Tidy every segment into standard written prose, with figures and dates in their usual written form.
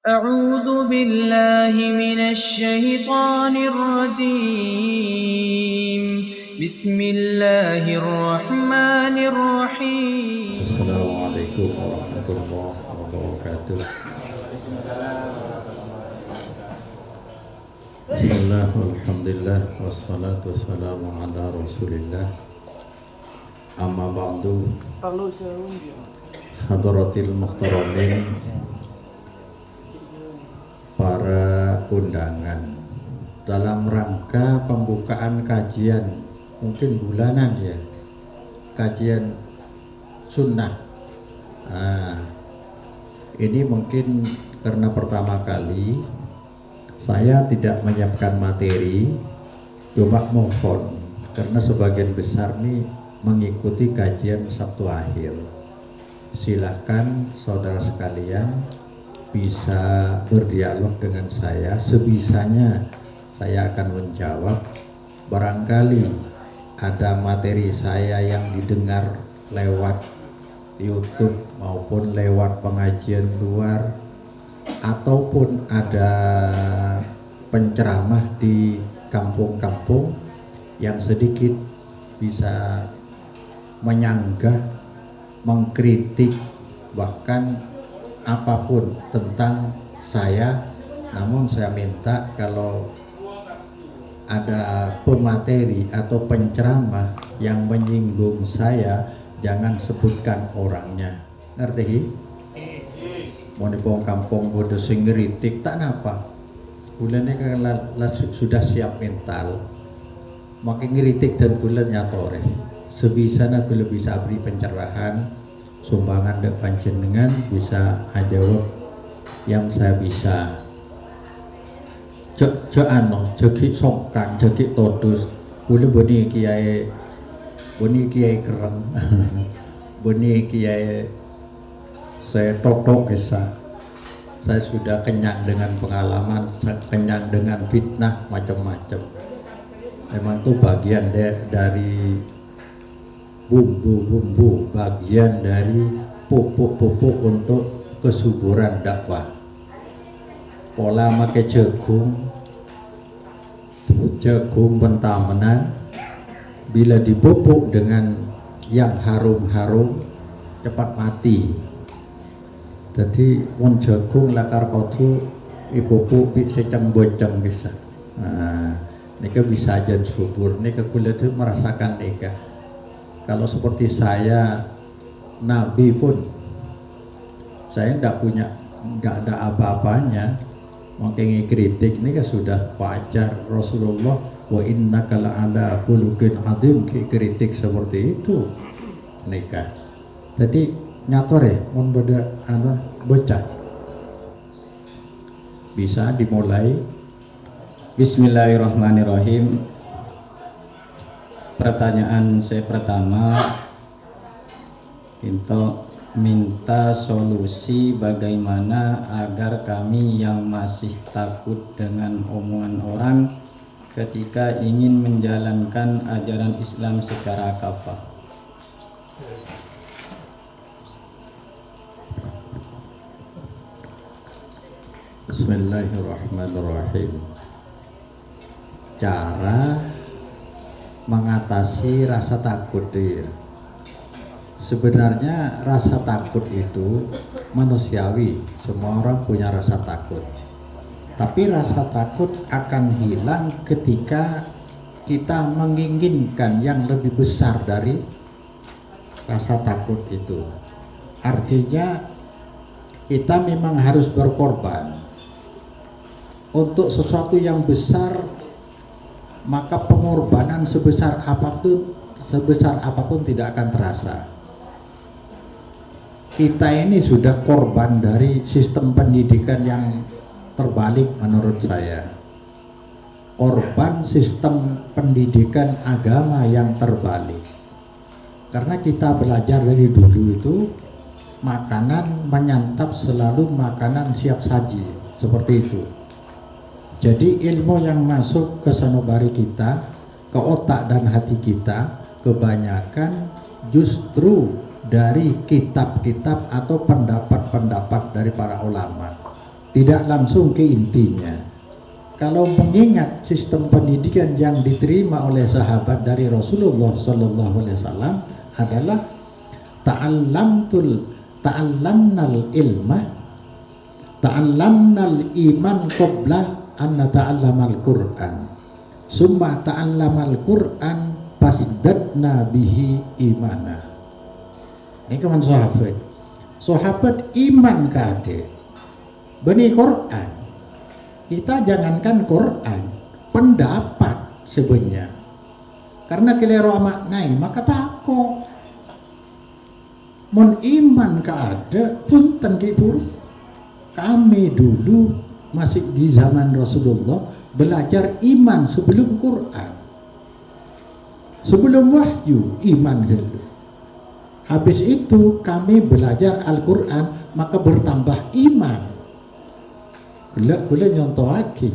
أعوذ بالله من الشيطان الرجيم بسم الله الرحمن الرحيم Assalamualaikum warahmatullahi wabarakatuh. Bismillah, alhamdulillah, wassalatu wassalamu ala rasulillah. Amma ba'du. Hadratil muhtaramin, para undangan, dalam rangka pembukaan kajian mungkin bulanan ya, kajian sunnah. Ini mungkin karena pertama kali saya tidak menyiapkan materi, coba mohon karena sebagian besar nih mengikuti kajian Sabtu akhir. Silahkan saudara sekalian bisa berdialog dengan saya, sebisanya saya akan menjawab. Barangkali ada materi saya yang didengar lewat YouTube maupun lewat pengajian luar, ataupun ada penceramah di kampung-kampung yang sedikit bisa menyanggah, mengkritik, bahkan apapun tentang saya. Namun saya minta kalau ada pemateri atau penceramah yang menyinggung saya, jangan sebutkan orangnya. Ngerti? Mau di kampung bodoh sing ngeritik tak napa. Bulan ini kan sudah siap mental, makin ngeritik dan bulan nyatore. Sebisanya bila bisa beri pencerahan, sumbangan dek panjenengan bisa jawab yang saya bisa. Jeki songkan, jeki todus, boleh boni kiai keren, boni kiai saya totok bisa. Saya sudah kenyang dengan pengalaman, kenyang dengan fitnah macam-macam. Memang itu bagian dari bumbu-bumbu, bagian dari pupuk-pupuk untuk kesuburan dakwah. Pola make jagung pentamenan, bila dipupuk dengan yang harum-harum cepat mati. Jadi wong jagung lakar kotu dipupuk bi secang bocang bisa. Nika bisa aja subur, nika kulit itu merasakan nika. Kalau seperti saya, Nabi pun saya nggak ada apa-apanya. Mungkin kritik ini kan sudah wajar. Rasulullah wa innaka la'ala khuluqin adzim, kritik seperti itu nikah. Jadi nyatore mun beda bocah bisa dimulai. Bismillahirrahmanirrahim. Pertanyaan saya pertama, minta solusi bagaimana agar kami yang masih takut dengan omongan orang ketika ingin menjalankan ajaran Islam secara kafah. Bismillahirrahmanirrahim. Cara mengatasi rasa takut dia. Sebenarnya rasa takut itu manusiawi, semua orang punya rasa takut. Tapi rasa takut akan hilang ketika kita menginginkan yang lebih besar dari rasa takut itu. Artinya kita memang harus berkorban untuk sesuatu yang besar, maka pengorbanan sebesar apapun tidak akan terasa. Kita ini sudah korban dari sistem pendidikan yang terbalik menurut saya. Korban sistem pendidikan agama yang terbalik. Karena kita belajar dari dulu itu makanan menyantap selalu makanan siap saji, seperti itu. Jadi ilmu yang masuk ke sanubari kita, ke otak dan hati kita, kebanyakan justru dari kitab-kitab atau pendapat-pendapat dari para ulama. tidak langsung ke intinya. Kalau mengingat sistem pendidikan yang diterima oleh sahabat dari Rasulullah Sallallahu Alaihi Wasallam adalah ta'allamnal ilmah, ta'allamnal iman qabla an nata'allamal Qur'an, summa ta'allamal Qur'an fasdadna bihi imana. Ini kawan sahabat iman kade beni Quran. Kita jangankan Quran, pendapat sebenarnya, karena kelero maknai maka tako mon iman kade punten kibur. Kami dulu masih di zaman Rasulullah belajar iman sebelum Quran, sebelum wahyu iman dulu. Habis itu kami belajar Al-Quran, maka bertambah iman. Boleh nyontoh lagi.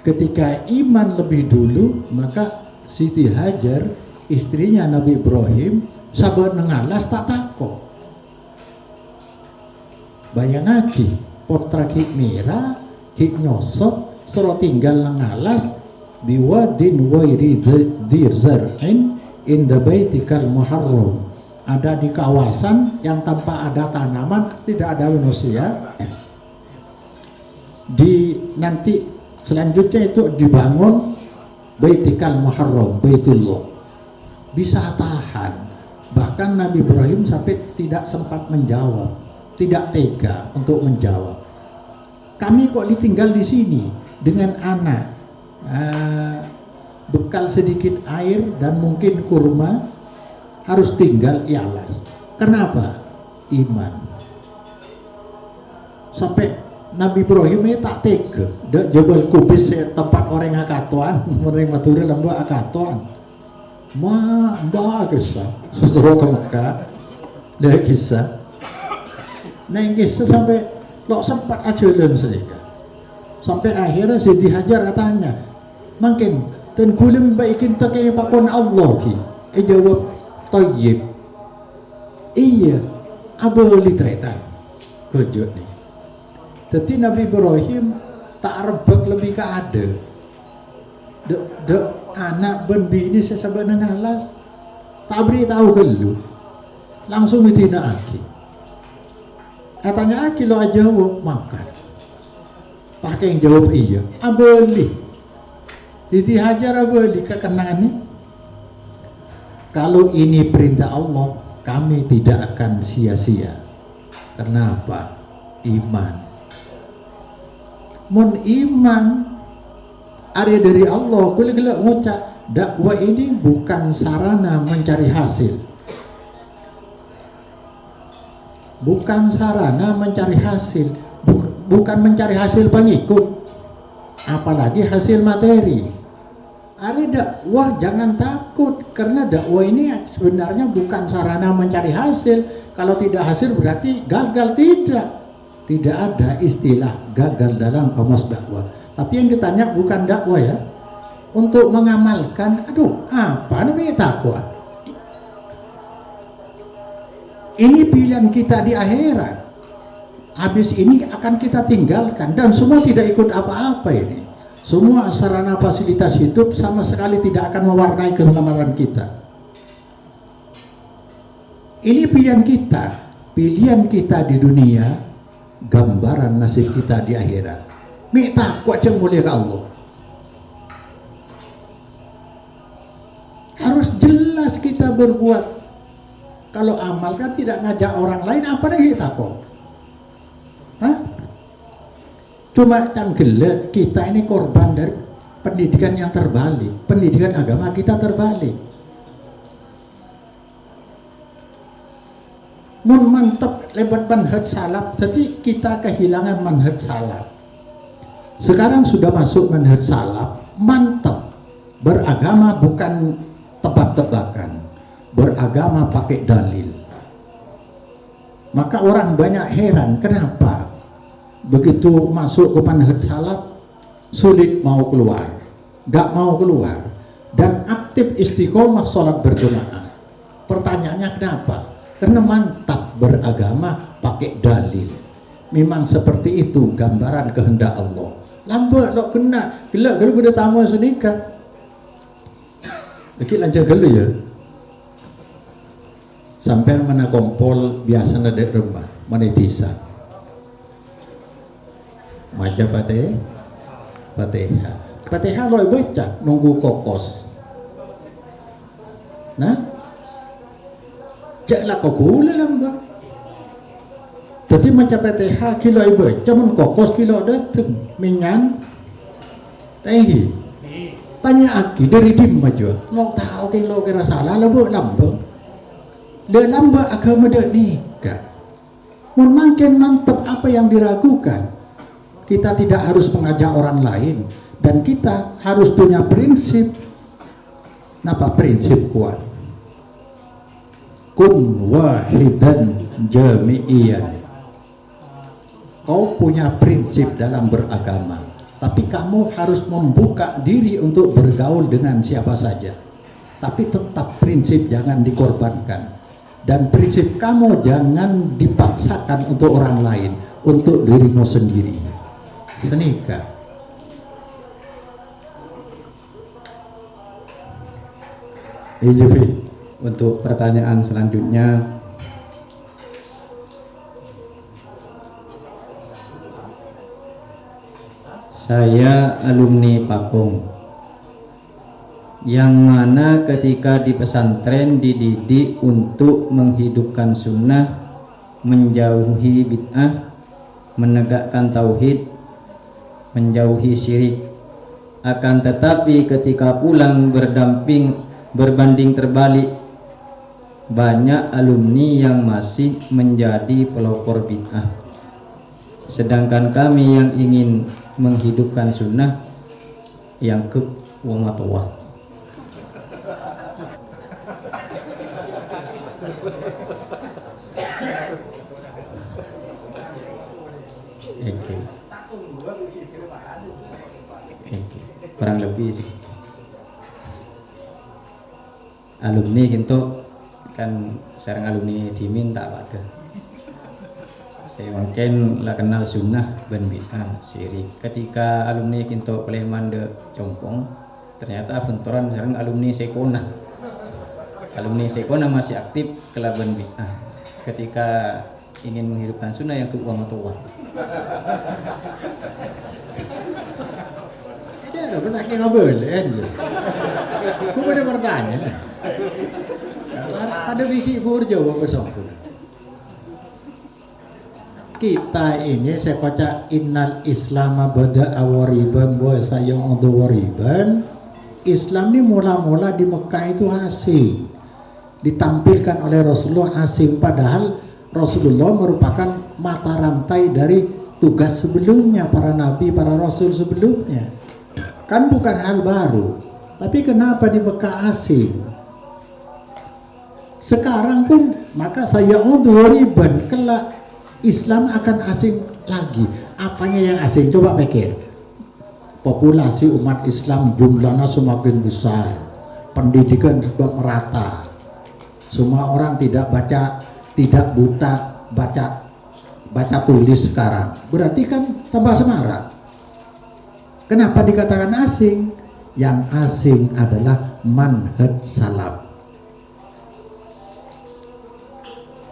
Ketika iman lebih dulu, maka Siti Hajar, istrinya Nabi Ibrahim, sabar nengalas tak takut. Bayang lagi, potra ki merah, ki nyosok, suruh tinggal nengalas, biwadin wairi dirzar'in inda baitikal muharram. Ada di kawasan yang tanpa ada tanaman, tidak ada manusia. Di nanti selanjutnya itu dibangun baitikal muharram, baitullah. Bisa tahan. Bahkan Nabi Ibrahim sampai tidak sempat menjawab, tidak tega untuk menjawab. Kami kok ditinggal di sini dengan anak, bekal sedikit air dan mungkin kurma, harus tinggal ialas. Kenapa? Iman. Sampai Nabi Ibrahim ini tak tega. Dek Jabal Kubis tempat orang akatuan, orang maturi lembu akatuan. Mbak kisah, sesuatu ke Mekah, dia kisah. Nah kisah sampai lo sempat ajalan saja. Sampai akhirnya Siti Hajar katanya, makin dan kulim baikin takai pakon Allah ki. Jawab Tayyib. Iya, aboli tretan. Kejut nih. Jadi Nabi Ibrahim tak rebek lebih ke ada. Dek anak ben bini sesabenan alas tak beritahu ke lu. Langsung ditina aki. Katanya aki lo aja jawab makan. Pakai yang jawab iya. Aboli. Siti Hajar aboli kekenangan nih. Kalau ini perintah Allah, kami tidak akan sia-sia. Kenapa? Iman. Mon iman area dari Allah. Kula ngucap dakwah ini bukan sarana mencari hasil. Bukan sarana mencari hasil. Bukan mencari hasil pengikut. Apalagi hasil materi. Ari dakwah jangan takut, karena dakwah ini sebenarnya bukan sarana mencari hasil. Kalau tidak hasil berarti gagal. Tidak ada istilah gagal dalam kamus dakwah. Tapi yang ditanya bukan dakwah ya, untuk mengamalkan. Aduh, apa namanya takwa? Ini pilihan kita di akhirat. Habis ini akan kita tinggalkan, dan semua tidak ikut apa-apa ini. Semua sarana fasilitas hidup sama sekali tidak akan mewarnai keselamatan kita. Ini pilihan kita. Pilihan kita di dunia, gambaran nasib kita di akhirat. Minta kuat yang mulia ke Allah. Harus jelas kita berbuat. Kalau amal kan tidak ngajak orang lain, apa lagi takut? Cuma canggele kita ini korban dari pendidikan yang terbalik. Pendidikan agama kita terbalik. Mun mantap lewat manhaj salaf, jadi kita kehilangan manhaj salaf. Sekarang sudah masuk manhaj salaf, mantap. Beragama bukan tebak-tebakan, beragama pakai dalil. Maka orang banyak heran, kenapa begitu masuk ke manhaj salaf sulit mau keluar, gak mau keluar, dan aktif istiqomah sholat berjamaah. Pertanyaannya kenapa? Karena mantap beragama pakai dalil. Memang seperti itu gambaran kehendak Allah. Lambat lo kena gelak kalau pada tamu sedikit. Lagi lanjut dulu ya. Sampai mana kompol biasa ada rumah monetisa. Maja Fatihah lo baca nunggu kokos. Nah, janganlah kau gula lamba. Jadi macam Fatihah kilo baca mun kokos kilo datang minyan. Tanya aki dari dim aja. Lo tahu kilo kira salah lamba. Dia lamba agama dia nikah. Mun makin mantap apa yang diragukan. Kita tidak harus mengajak orang lain dan kita harus punya prinsip. Napa prinsip kuat? Kun wahidan jami'iyan. Kau punya prinsip dalam beragama, tapi kamu harus membuka diri untuk bergaul dengan siapa saja. Tapi tetap prinsip jangan dikorbankan. Dan prinsip kamu jangan dipaksakan untuk orang lain, untuk dirimu sendiri. Senikah. Untuk pertanyaan selanjutnya, saya alumni Pakung, yang mana ketika di pesantren dididik untuk menghidupkan sunnah, menjauhi bid'ah, menegakkan tauhid, menjauhi syirik. Akan tetapi ketika pulang berbanding terbalik, banyak alumni yang masih menjadi pelopor bid'ah, sedangkan kami yang ingin menghidupkan sunnah yang ke wamatullah. Kurang lebih sih alumni gitu kan, sarang alumni dimin tak ada. Saya mungkin lah kenal sunnah ben bid'ah syirik. Ketika alumni kinto Sleman de Compong, ternyata aventuran sarang alumni Sekona. Alumni Sekona masih aktif kelaban bid'ah. Ketika ingin menghidupkan sunnah yang ke wamatullah. Ada bertanya ngobrol aja. Aku ada bertanya. Ada bikin jawab besok. Kita ini saya baca innal islama bada'a wariban wa sayaudu wariban. Islam ini mula-mula di Mekah itu asing. Ditampilkan oleh Rasulullah asing, padahal Rasulullah merupakan mata rantai dari tugas sebelumnya, para nabi, para rasul sebelumnya. Kan bukan hal baru, tapi kenapa di Mekah asing? Sekarang pun maka saya riban kelak Islam akan asing lagi. Apanya yang asing? Coba pikir. Populasi umat Islam jumlahnya semakin besar, pendidikan juga merata, semua orang tidak baca, tidak buta baca tulis sekarang. Berarti kan tambah semarak. Kenapa dikatakan asing? Yang asing adalah manhaj salaf.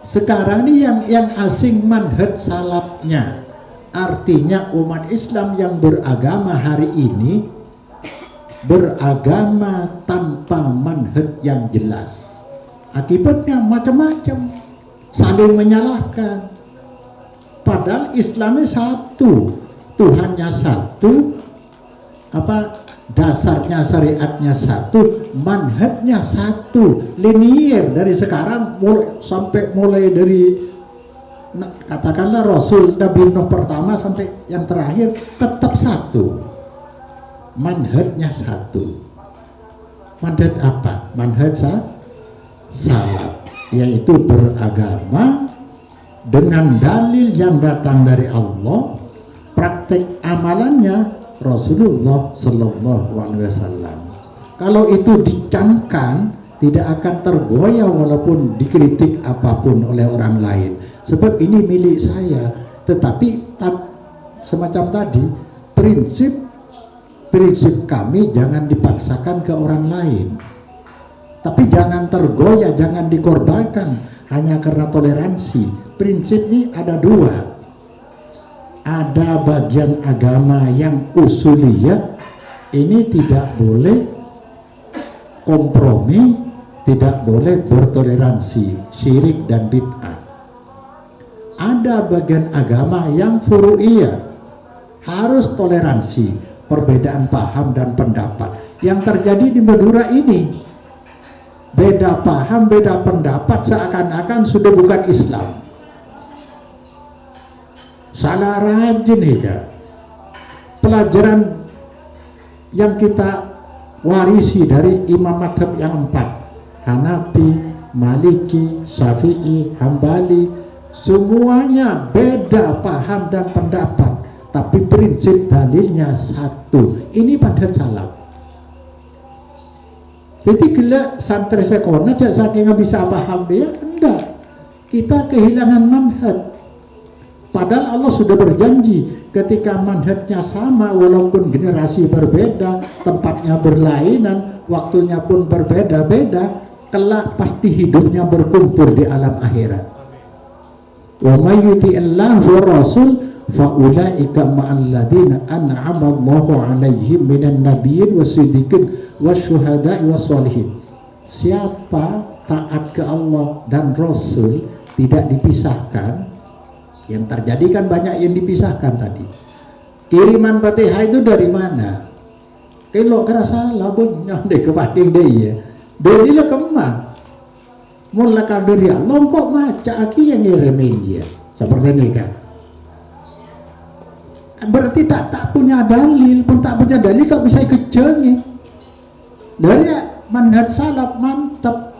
Sekarang ini yang asing manhaj salafnya. Artinya umat Islam yang beragama hari ini beragama tanpa manhaj yang jelas. Akibatnya macam-macam, saling menyalahkan. Padahal Islamnya satu, Tuhannya satu, dasarnya syariatnya satu, manhajnya satu, linier dari sekarang mulai dari katakanlah Rasul Nabi Nuh pertama sampai yang terakhir tetap satu, manhajnya satu. Manhaj apa? Manhaj salaf, yaitu beragama dengan dalil yang datang dari Allah, praktek amalannya Rasulullah Sallallahu Alaihi Wasallam. Kalau itu dicamkan, tidak akan tergoyah walaupun dikritik apapun oleh orang lain. Sebab ini milik saya, Tetapi semacam tadi, prinsip kami jangan dipaksakan ke orang lain, tapi jangan tergoyah, jangan dikorbankan hanya karena toleransi. Prinsip ini ada dua. Ada bagian agama yang usuliyah, ini tidak boleh kompromi, tidak boleh bertoleransi, syirik dan bid'ah. Ada bagian agama yang furu'iyah, harus toleransi, perbedaan paham dan pendapat. Yang terjadi di Madura ini, beda paham, beda pendapat, seakan-akan sudah bukan Islam. Salah rajin ya. Pelajaran yang kita warisi dari imam madhab yang 4, Hanafi, Maliki, Syafi'i, Hambali, semuanya beda paham dan pendapat, tapi prinsip dalilnya satu. Ini pada salaf. Jadi gila santri sekona aja saking bisa paham dia, enggak. Kita kehilangan manhaj. Padahal Allah sudah berjanji ketika manhajnya sama, walaupun generasi berbeda, tempatnya berlainan, waktunya pun berbeda-beda, kelak pasti hidupnya berkumpul di alam akhirat. Wa may yuti'illah wa rasul fa ulaika ma'al ladzina an'ama Allahu 'alaihim minan nabiyyin wasiddiqin wasyuhada'i wassalihin. Siapa taat ke Allah dan Rasul tidak dipisahkan. Yang terjadi kan banyak yang dipisahkan tadi. Kiriman Fatihah itu dari mana? Kalau kerasa labun nyonde ke paking dia. Dari lo kemana? Mula dari Allah kok maca aki yang ngirimin dia. Seperti ini kan. Berarti tak punya dalil, pun tak punya dalil kok bisa ikut jengi. Dari manhaj salaf mantap.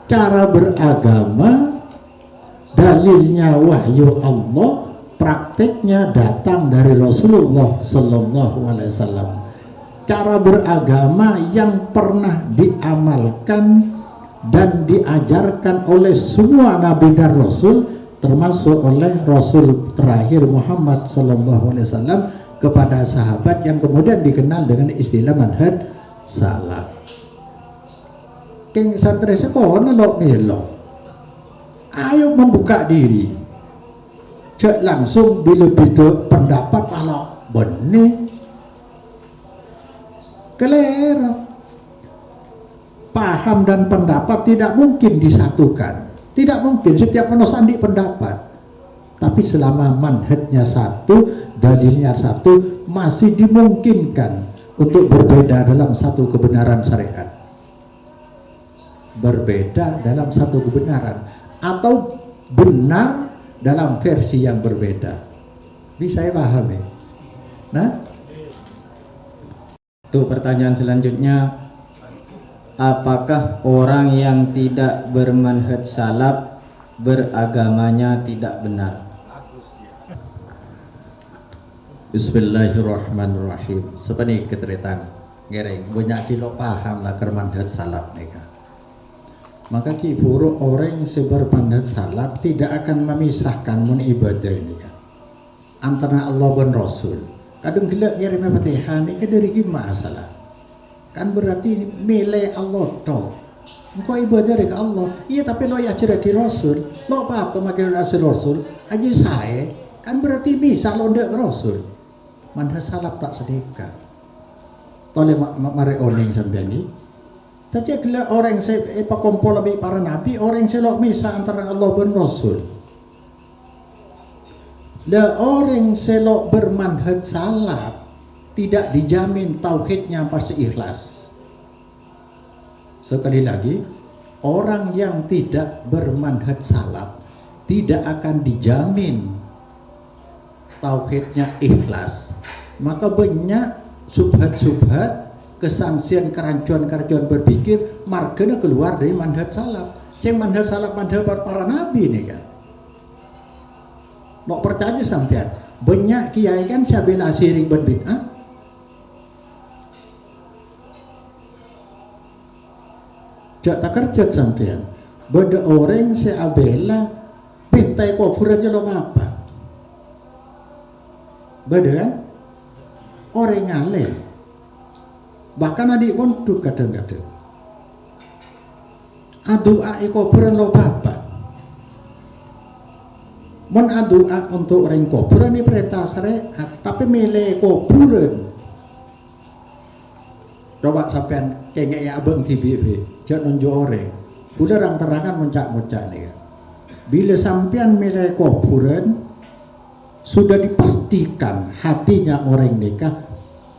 Cara beragama, dalilnya wahyu Allah, prakteknya datang dari Rasulullah Sallallahu Alaihi Wasallam. Cara beragama yang pernah diamalkan dan diajarkan oleh semua nabi dan rasul, termasuk oleh Rasul terakhir Muhammad Sallallahu Alaihi Wasallam kepada sahabat yang kemudian dikenal dengan istilah manhaj salaf. Keng santri sekolah lo melo, ayo membuka diri, cek langsung bila pendapat kalau benih, kelera, paham dan pendapat tidak mungkin disatukan, tidak mungkin setiap manusia di pendapat, tapi selama manhajnya satu, dalilnya satu, masih dimungkinkan untuk berbeda dalam satu kebenaran syariat. Berbeda dalam satu kebenaran atau benar dalam versi yang berbeda. Bisa ya paham ya? Nah, Untuk pertanyaan selanjutnya, apakah orang yang tidak bermanhaj salaf beragamanya tidak benar? Bismillahirrahmanirrahim. Seperti keteritan gereng banyak kilo paham lah kermanhaj salaf mereka. Maka kifuru orang yang bermanhaj salaf tidak akan memisahkan mun ibadah ini kan antara Allah dan Rasul. Kadang gila ngirim Fatihah ini kan dari gimana salah? Kan berarti milih Allah toh. Engkau ibadah ke Allah. Iya tapi lo ya cerita di Rasul. Lo apa makin Rasul aja saya. Kan berarti bisa lo ndak Rasul. Manhaj salaf tak sedekah. Toleh mari oning sampean ini. Tadi gila orang saya kumpul lebih para nabi, orang selok misah antara Allah dan Rasul. Lah orang selok bermanhaj salaf tidak dijamin tauhidnya pasti ikhlas. Sekali lagi, orang yang tidak bermanhaj salaf tidak akan dijamin tauhidnya ikhlas. Maka banyak subhat-subhat, kesangsian, kerancuan-kerancuan berpikir marganya keluar dari manhaj salaf. Yang manhaj salaf manhaj para nabi ini kan. Mau percaya sampean, banyak kiai kan syabila syirik berbid'ah. Jak tak kerja sampean. Beda orang si abela pintai kuburan lo apa? Beda kan? Orang ngalih. Bahkan adik untuk kadang-kadang. Adua kuburan lo apa? Mon adua untuk orang kuburan ini perintah syariat, tapi milih kuburan. Coba sampean kengek ya abang TV, jangan nunjuk orang. Udah orang terangan muncak-muncak nih. Bila sampean milih kuburan, sudah dipastikan hatinya orang nikah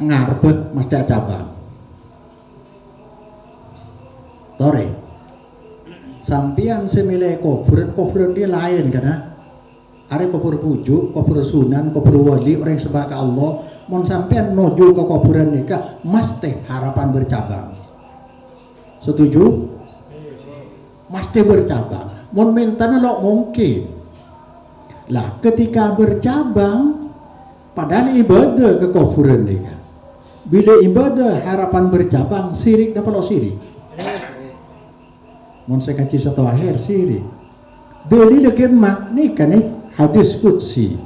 ngarep mesti cabang. Tore, sampean semilih kuburan dia lain karena ada kubur pujuk, kubur sunan, kubur wali orang sebab ke Allah. Mon sampean menuju ke kuburan nikah mesti harapan bercabang. Setuju? Mesti bercabang. Mon mentana lo mungkin. Lah ketika bercabang padahal ibadah ke kuburan nikah. Bila ibadah harapan bercabang sirik dapat lo sirik. Mon saya kasih satu akhir sirik. Dalil kemak nikah nih hadis qudsi.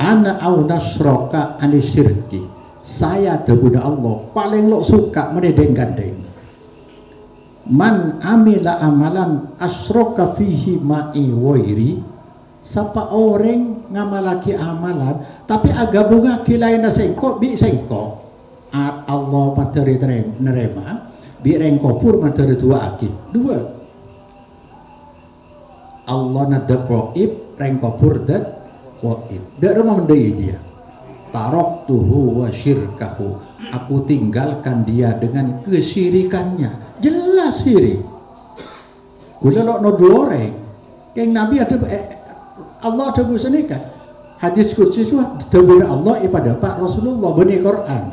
Ana au nasroka anisyirki. Saya debuda Allah paling lo suka menedeng gandeng. Man amila amalan asroka fihi ma'i wairi. Sapa orang ngamalaki amalan tapi agak bunga kilain sengko bi sengko. Allah materi nerema bi rengkopur materi dua akib. Dua. Allah nada qaib rengkopur dan qaib. Dak rumah mendai dia. Taraktuhu wa syirkahu. Aku tinggalkan dia dengan kesyirikannya. Jelas sirik. Kula lo no orang. Keng Nabi ada Allah ada busanikan. Hadis qudsi itu dawuh Allah ipada Pak Rasulullah bani Quran.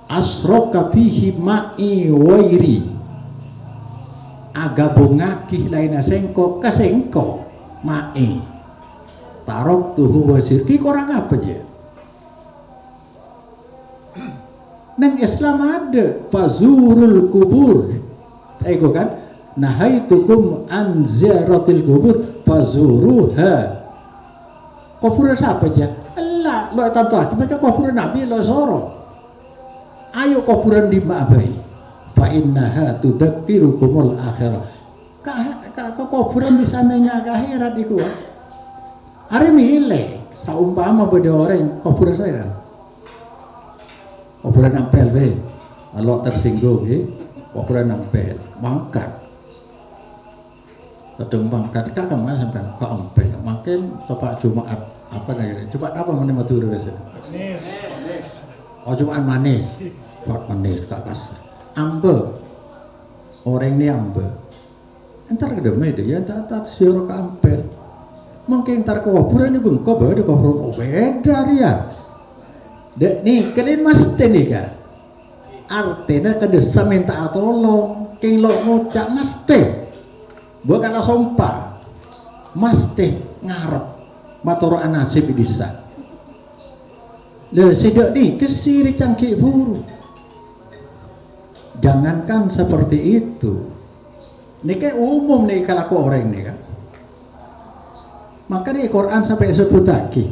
Asroka fihi ma'i wairi. Aga bungakih lain sengko kasengko ma'i. Taraktuhu wa syirki orang apa aja? Nang Islam ada fazurul kubur. Ego kan? Nahaitukum an ziyaratil kubur fazuruha. Kuburan siapa aja? Allah, lo tanto aki baca kuburan Nabi lo soro. Ayo kuburan di ma'abai. Fa innaha tudzakirukumul akhirah. Ka kuburan bisa menjaga akhirat iku. Are milih saumpama beda orang kuburan saya. Kuburan ampel we. Kalau tersinggung kuburan ampel mangkat. Kadang mangkat kakak mas sampai ke ampel. Makin Bapak Jumat apa nih? Jumat apa mana matur biasa? Oh Jumat manis. Jumat manis kakas. Ambe. Orang ini ambe. Entar kedemai deh ya entar siur ke ampel. Mungkin entar ke kuburan ini bengkok bawa di kuburan beda ya. Dek nih kalian mesti nih kan. Artinya kedesa minta tolong. King lo ngucap mesti. Bukan langsung sumpah. Mesti ngarep matur anasib bisa. Le sidak nih kesiri cangkik buru. Jangankan seperti itu. Ini kayak umum nih kalau orang nih kan. Maka di Quran sampai sebut lagi.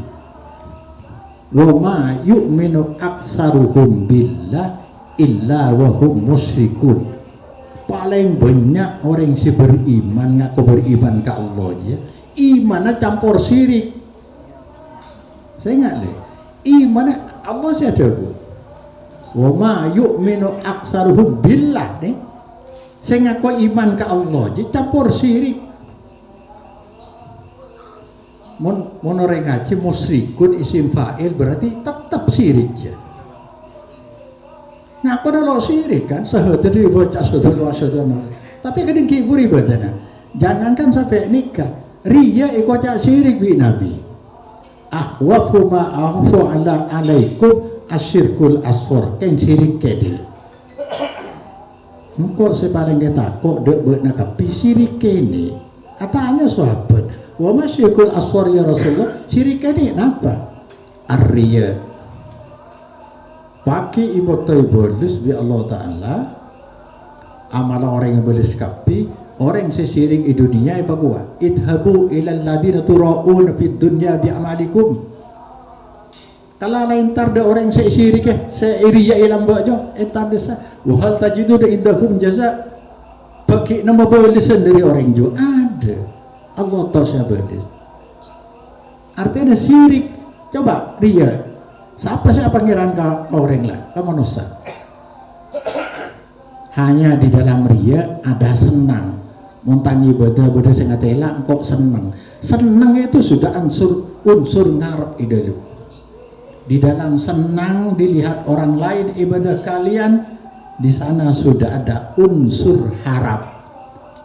Wama yu'minu aksaruhum billah illa wahum musyrikun. Paling banyak orang yang beriman ngaku beriman ke Allah ya. Imannya campur syirik. Saya ingat deh. Imannya Allah saya jago. Wama yu'minu aksaruhum billah nih. Saya ngaku iman ke Allah ya campur syirik. Mon orang ngaji musyrikun isim fa'il berarti tetap syirik ya. Nah aku dah lo syirik kan sehadiri bocah saudara. Tapi kadang kibur ibadahnya. Jangankan sampai nikah riya ikut syirik bi Nabi. Ahwafu ma'afu ala alaikum asyirkul asfar kan syirik kedi. Kok sepaling kita kok dek bernakapi syirik ini. Katanya sahabat. Wa masyikul aswar ya Rasulullah syirik ini apa? Ar-riya. Pakai ibadah iblis bi Allah Ta'ala amalan orang yang boleh sekapi orang sesiring di dunia apa gua idhabu ilal ladina turaun fid dunya bi amalikum. Kalau lain tar da orang sesirik seiriya ilam bajo entar desa wahal tajidu da indahum jaza pakai nama balasan dari orang jo ada Allah tahu saya balas artinya syirik. Coba dia siapa pangeran ke orang lah ke manusia. Hanya di dalam ria ada senang montangi ibadah sing atela kok senang itu sudah unsur ngarep idalu. Di dalam senang dilihat orang lain ibadah kalian, di sana sudah ada unsur harap.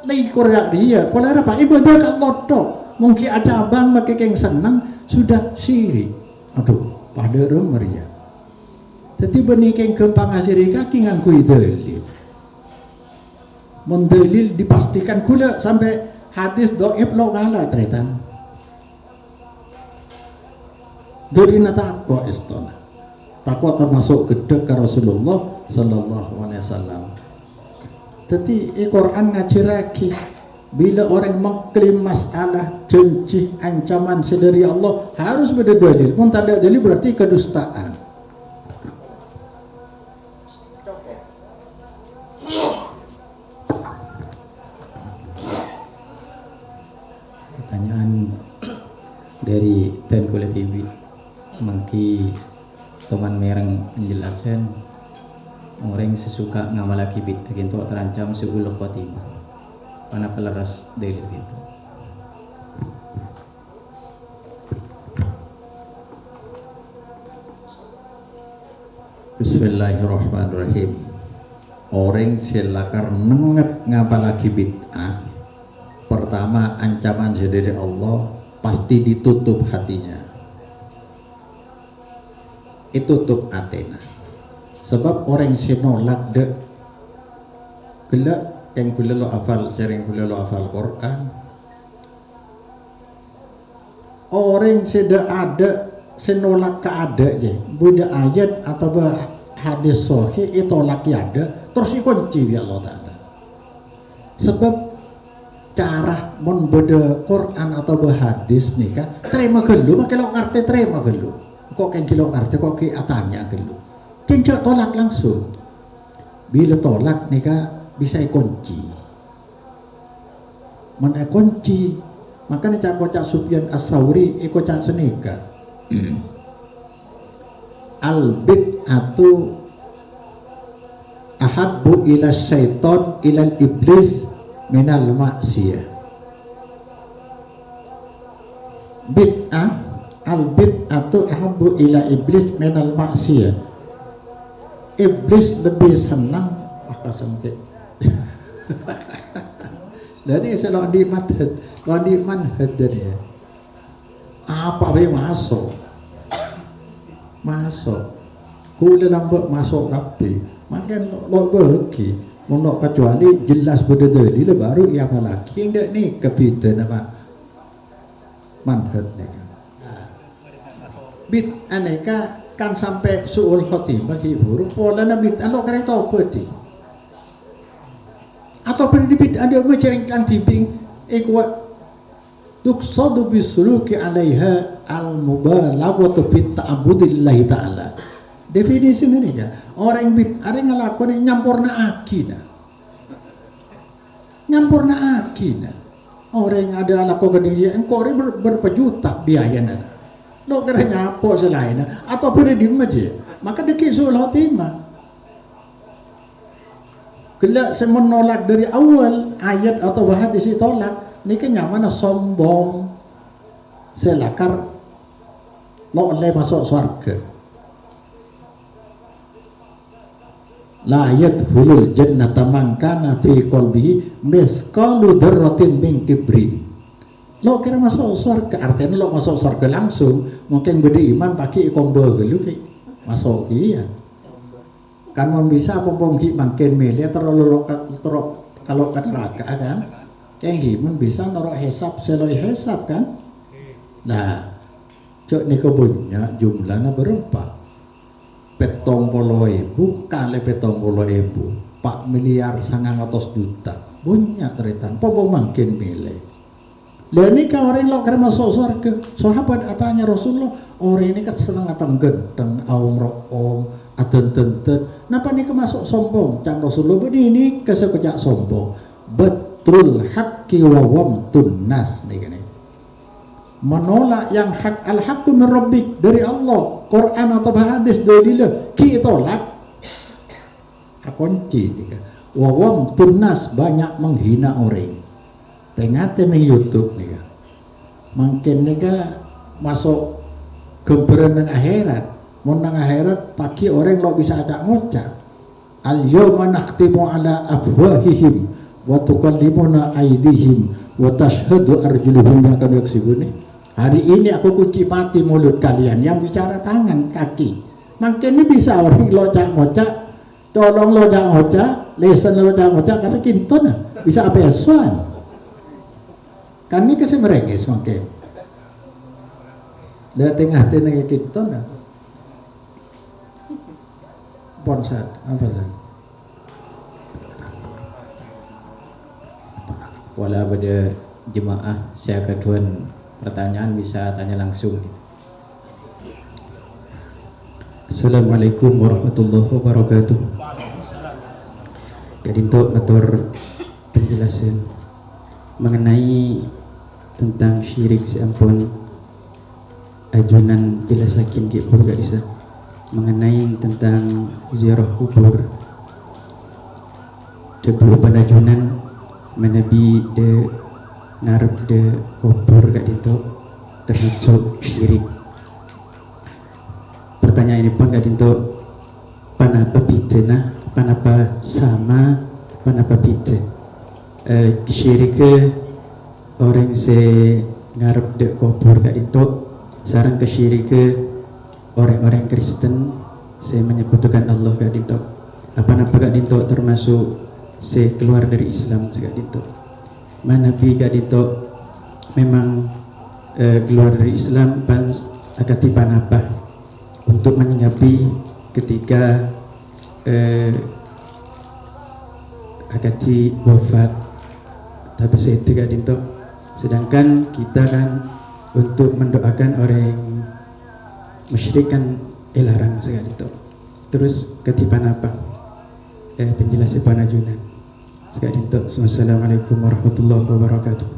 Likur ya dia, kalau apa ibadah kan loto, mungkin aja abang pakai yang senang sudah syirik. Aduh, pada rumah Tapi benih yang kempang asiri kaki ngangkui dalil. Mendalil dipastikan kula sampai hadis doib lo kalah tretan. Dari takwa istana. Takwa termasuk gede ke Rasulullah sallallahu alaihi wasallam. Jadi Al-Quran ngaji lagi bila orang mengklaim masalah janji ancaman dari Allah harus berdalil. Pun tak ada dalil berarti kedustaan. Pertanyaan dari Tenkule TV mangki teman mereng penjelasan orang sesuka ngamalaki bid'ah gitu terancam sebul khotimah mana peleras dalil gitu. Bismillahirrahmanirrahim. Orang selakar nenget ngamalaki bid'ah, pertama ancaman dari Allah pasti ditutup hatinya. Tutup atena. Sebab orang senolak de gelak yang gula lo hafal, sering gula lo hafal Quran. Orang seda ada senolak ke ada je, budak ayat atau hadis sahih itu laki ada, terus dikunci ya Allah Taala. Sebab cara mon beda Quran atau hadis nih kan, terima gelu, makai lo ngerti terima gelu. Kok kayak kilo ngerti kok kayak atanya gelu. Kenjak tolak langsung. Bila tolak nih kak bisa kunci. Mana kunci? Makanya cak kocak Sufyan As-Sauri kocak seneka. Al-bid'atu ahabbu ila syaiton ila iblis minal maksiyah. Bid'ah al-bid'atu ahabbu ila iblis minal maksiyah. Iblis lebih senang sampai. Jadi saya di manhaj dari apa be masuk kuda lambak masuk rapi makan lo bagi mau kecuali jelas berdalil baru ya apalagi yang dak ni kepita nama manhaj ni bid aneka kan sampai suul khotimah hibur pola nabi alo kereta apa ti atau berdibid ada macam yang timbing kuat tuqsadu bisuluki alaiha al-mubalaghatu fi ta'budillahi ta'ala. Definisi ini kan orang bid ada ngelakon nyampurna akina orang ada lakukan diri engkau berapa juta biayanya lo kira nyapo selain atau boleh di aja maka deki suul khotimah kelak saya menolak dari awal ayat atau hadis ditolak ini kan nyaman sombong selakar lo oleh masuk surga la yadkhulul jannata man kana fi qalbihi misqalu dzarratin min kibrin. Lo kira masuk surga artinya lo masuk surga langsung mungkin beri iman pakai kombo gelu masuk iya kan mau bisa pompongki makin milih terlalu kalau ke neraka kan yang himun bisa norok hesab seloi hesab kan nah cok ni kebunnya jumlahnya berapa 70.000 kali 70.000 4 miliar 900 juta punya teritan popo makin milih. Lah ini kan orang lo karena masuk surga. Sahabat tanya Rasulullah, orang ini kan senang atang gendeng, aum room, aten-tenten. Napa nih masuk sombong? Cang Rasulullah ini kesekejak sombong. Betul haqqi wa wamtun nas nih gini. Menolak yang hak al-haqqu min rabbik dari Allah, Quran atau hadis dari dia, ki tolak. Kunci nih. Wa wamtun nas banyak menghina orang. Tengah temeng YouTube nih kan, mungkin nih kan masuk keberan nang akhirat, mau nang akhirat pagi orang lo bisa acak ngocak. Al yawma nakhtimu ala afwahihim wa tukallimuna aydihim wa tashhadu arjuluhum ma kanu yaksibun. Hari ini aku kunci mati mulut kalian, yang bicara tangan kaki. Mungkin ini bisa orang lo acak ngocak, tolong lo acak ngocak, lesen lo acak ngocak, tapi kinton bisa apa ya soan. Kan ini kasih merengis mungkin. Lihat tengah-tengah kita nah. Ponsat apa kan? Wala pada jemaah saya keduan pertanyaan bisa tanya langsung. Assalamualaikum warahmatullahi wabarakatuh. Jadi untuk ngatur penjelasan mengenai tentang syirik seampun ajunan jelasakin ke purga isa mengenai tentang ziarah kubur de berupa ajunan menabi de ngarep de kubur gak itu termasuk syirik. Pertanyaan ini pun gak itu panapa pitena panapa sama panapa pite syirik orang se ngarep dek kubur gak itu sarang kesyirik orang-orang Kristen se menyekutukan Allah gak itu apa-apa gak itu termasuk se keluar dari Islam gak itu mana bi gak itu memang keluar dari Islam pan akatipan apa untuk menyikapi ketika akati wafat. Tapi saya tidak dinto. Sedangkan kita kan untuk mendoakan orang musyrik kan larang sekali itu. Terus ketipan apa? Penjelasan panajunan. Sekali dinto. Wassalamualaikum warahmatullahi wabarakatuh.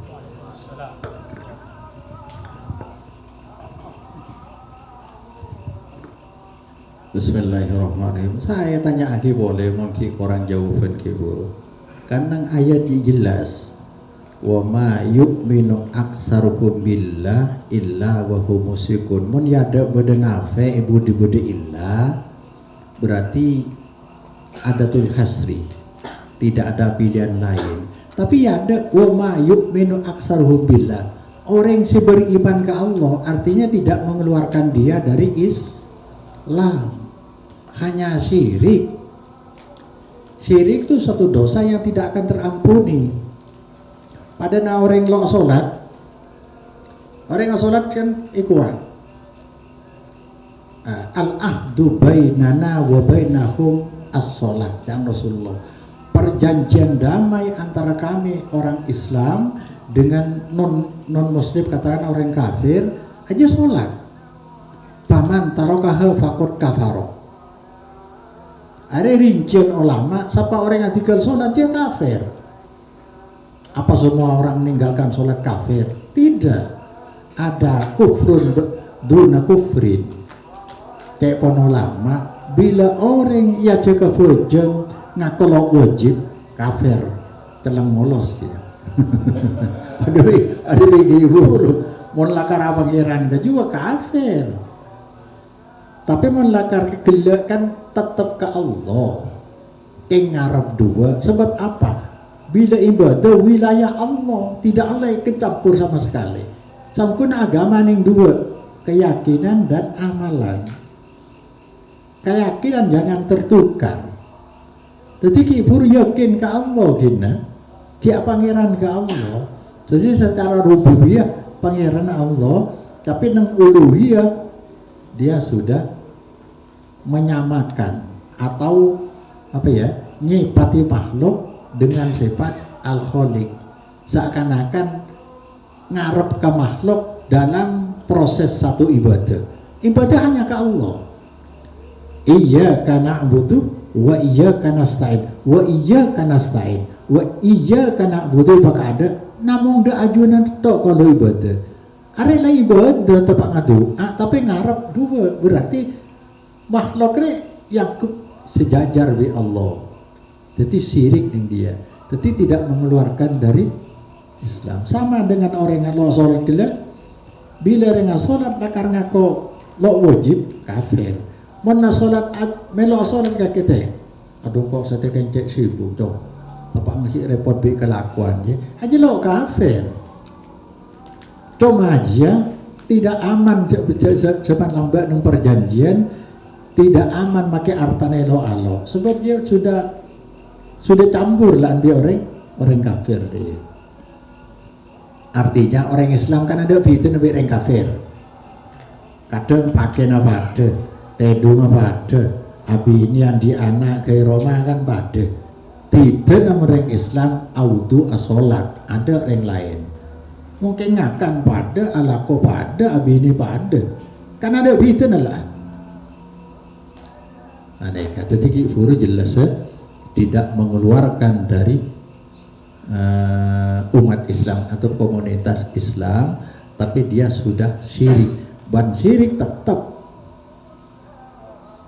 Bismillahirrahmanirrahim. Saya tanya lagi boleh mungkin orang jawaban ke guru. Karena ayatnya jelas. Wa ma yu'minu aksaruhum billah illa wa hum musyrikun. Mun yada bade nafe ibu di bade illa berarti ada tul hasri, tidak ada pilihan lain. Tapi ada wa ma yu'minu aksaruhum billah, orang yang beriman ke Allah artinya tidak mengeluarkan dia dari Islam, hanya syirik. Syirik itu satu dosa yang tidak akan terampuni. Pada orang lo sholat, orang yang sholat kan ikuan. Al-ahdu bainana wa bainahum as-sholat. Jangan Rasulullah. Perjanjian damai antara kami orang Islam dengan non Muslim, katakan orang kafir aja sholat. Paman tarokaha fakut kafaro. Ada rincian ulama, siapa orang yang tinggal sholat dia kafir. Apa semua orang meninggalkan sholat kafir? Tidak. Ada kufrun duna kufrin. Cek pono lama, bila orang ia jaga fujeng ngakolok wajib kafir, telang molos ya. Ada guru, mau lakar apa pangeran juga kafir. Tapi mau lakar kegelak kan tetap ke Allah. Ngarep dua, sebab apa? Bila ibadah wilayah Allah, tidak boleh kecampur sama sekali. Sampun agama ning dua, keyakinan dan amalan. Keyakinan jangan tertukar. Jadi kibur yakin ke Allah gina, dia pangeran ke Allah. Jadi secara rububiyah pangeran Allah, tapi nang uluhiyah dia sudah menyamakan atau apa ya, nyipati makhluk dengan sifat al-khaliq, seakan-akan ngarep ke makhluk dalam proses satu ibadah. Ibadah hanya ke Allah. Iyyaka na'budu wa iyyaka nasta'in wa iyyaka nasta'in wa iyyaka na'budu baka ada namung da ajunan tok kalau ibadah. Are la ibadah tepak ngadoa tapi ngarep dua, berarti makhluk ini yang sejajar bi Allah. Jadi syirik yang dia. Jadi tidak mengeluarkan dari Islam. Sama dengan orang yang lo sholat gila, bila orang sholat lah karena kau lo wajib kafir. Mana sholat melo sholat ke kita? Aduh kok saya kencet sibuk dong. Bapak ngasih repot bi kelakuan je. Aja lo kafir. Cuma aja tidak aman cepat lambat nang perjanjian, tidak aman pakai artane lo alo. Sebab dia sudah campur lah dia orang kafir dia. Artinya orang Islam kan ada fitur nabi orang kafir. Kadang pakai apa ada, tedung apa ada, abi ini yang di anak ke Roma kan pada. Fitur nama orang Islam audu asolat, ada orang lain. Mungkin ngakan pada, alako pada, abi ini pada. Kan ada fitur lah. Ada kata tiki furu jelas tidak mengeluarkan dari umat Islam atau komunitas Islam, tapi dia sudah syirik. Dan syirik tetap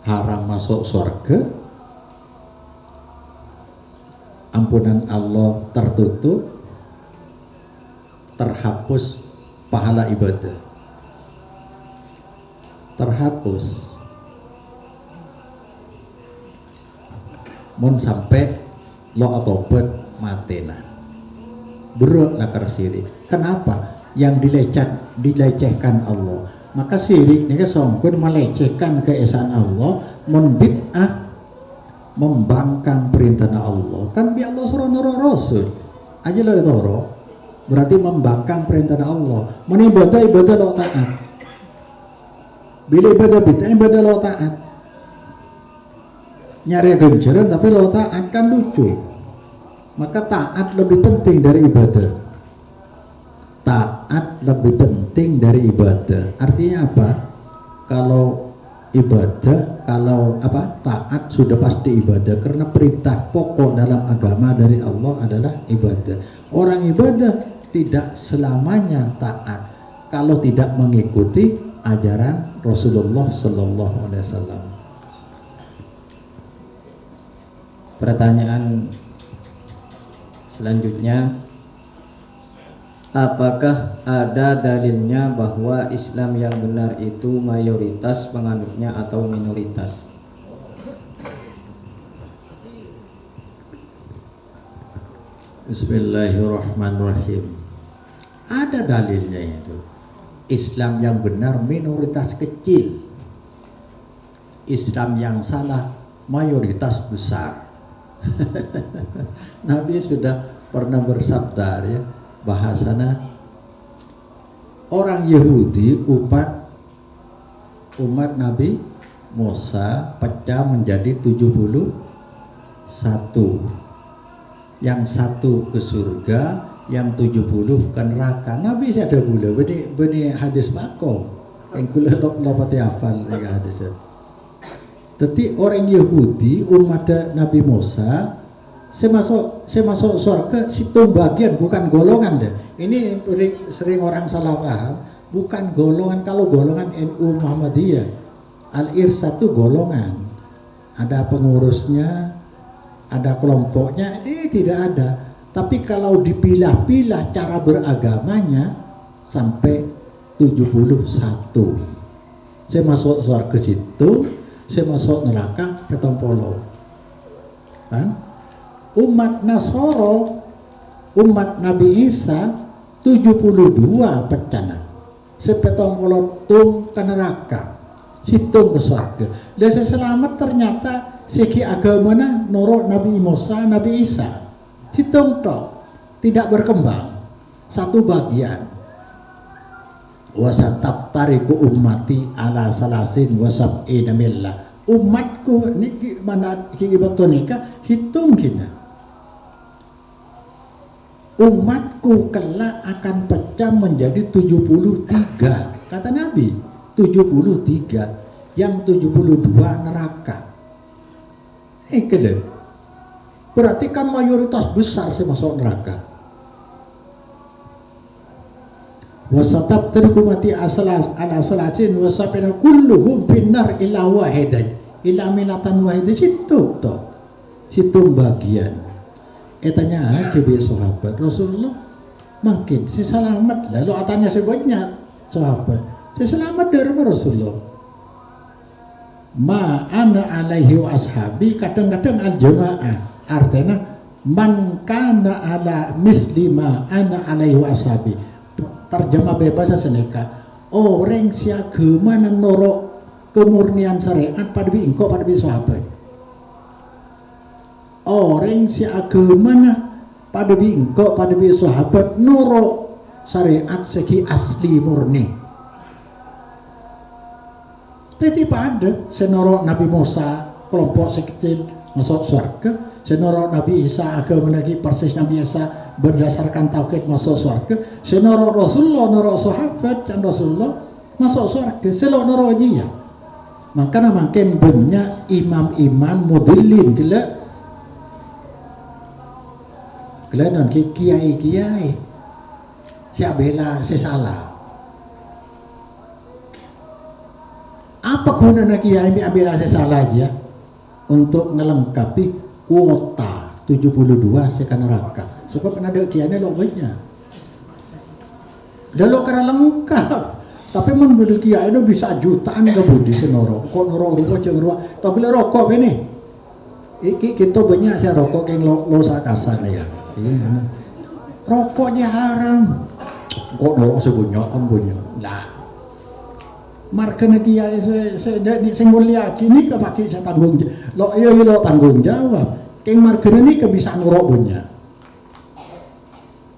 haram masuk surga, ampunan Allah tertutup, terhapus pahala ibadah, terhapus. Mun sampai lo atobat matena berat lakar syirik. Kenapa? Yang dilecehkan Allah. Maka syirik ini songkun melecehkan keesaan Allah, membid'ah, membangkang perintah Allah. Kan bi Allah suruh nurut Rasul aja lo itu berarti membangkang perintah Allah. Ibadah lo taat. Bila ibadah bid'ah ibadah lo taat. Nyari genceran tapi lo taat kan lucu. Maka taat lebih penting dari ibadah. Taat lebih penting dari ibadah. Artinya apa? Kalau ibadah, kalau taat sudah pasti ibadah, karena perintah pokok dalam agama dari Allah adalah ibadah. Orang ibadah tidak selamanya taat kalau tidak mengikuti ajaran Rasulullah Sallallahu Alaihi Wasallam. Pertanyaan selanjutnya, apakah ada dalilnya bahwa Islam yang benar itu mayoritas penganutnya atau minoritas? Bismillahirrahmanirrahim. Ada dalilnya itu. Islam yang benar minoritas kecil, Islam yang salah mayoritas besar. Nabi sudah pernah bersabda ya, bahasana orang Yahudi umat Nabi Musa pecah menjadi 71. Yang satu ke surga, yang 70 ke neraka. Nabi saya ada gula beni hadis bako yang gula lopati hafal hadis. Jadi orang Yahudi umat Nabi Musa saya masuk surga situ bagian, bukan golongan deh. Ini sering orang salah paham, bukan golongan. Kalau golongan NU Muhammadiyah Al-Irsad itu golongan, ada pengurusnya, ada kelompoknya, tidak ada. Tapi kalau dipilah-pilah cara beragamanya sampai 71. Saya masuk surga situ, saya masuk neraka petompolo. Kan? Umat Nasoro, umat Nabi Isa 72 pecana. Sepetompolo tung ke neraka, situng ke surga. Dan saya selamat ternyata segi agamanya nurut Nabi Musa, Nabi Isa. Hitung toh, tidak berkembang. Satu bagian. Wasatab tariku ummati ala salasin wasab'ina millah umatku niki mana ki batonika hitung kita. Umatku kelak akan pecah menjadi 73. Kata Nabi, 73. Yang 72 neraka. Kele. Berarti kan mayoritas besar sih masuk neraka. Wasatab terkumati al-asalacin wasapina kulluhum finnar illa wahidan illa milatan wahidan situ bagian etanya kebi sahabat Rasulullah makin si selamat lalu atanya sebanyak sahabat si selamat dari Rasulullah ma ana alaihi wa ashabi kadang-kadang al-jamaah artinya man kana ala misli ma ana alaihi wa ashabi terjemah bebas seneka orang si agama nang norok kemurnian syariat pada engkau pada sahabat orang si agama pada engkau pada sahabat norok syariat segi asli murni tapi pada senorok Nabi Musa kelompok sekecil masuk surga senorok Nabi Isa agama lagi persis Nabi Isa berdasarkan tauhid masuk surga senoro Rasulullah noro sahabat dan Rasulullah masuk surga selok noro dia makanya makin banyak imam-imam mudillin gila non kiai siap bela sesalah apa gunanya kiai bela sesalah aja untuk melengkapi kuota 72 sekan neraka sebab ada kiannya lo banyak lalu karena lengkap tapi menurut kiai itu bisa jutaan ke budi senoro kok noro rokok jangan rokok tapi rokok ini kita banyak sih rokok yang lo sakasan ya rokoknya haram kok noro sebanyak kan banyak lah markanya kiai saya mulia kini kepake saya tanggung jawab lo tanggung jawab keng markanya ini kebisaan rokoknya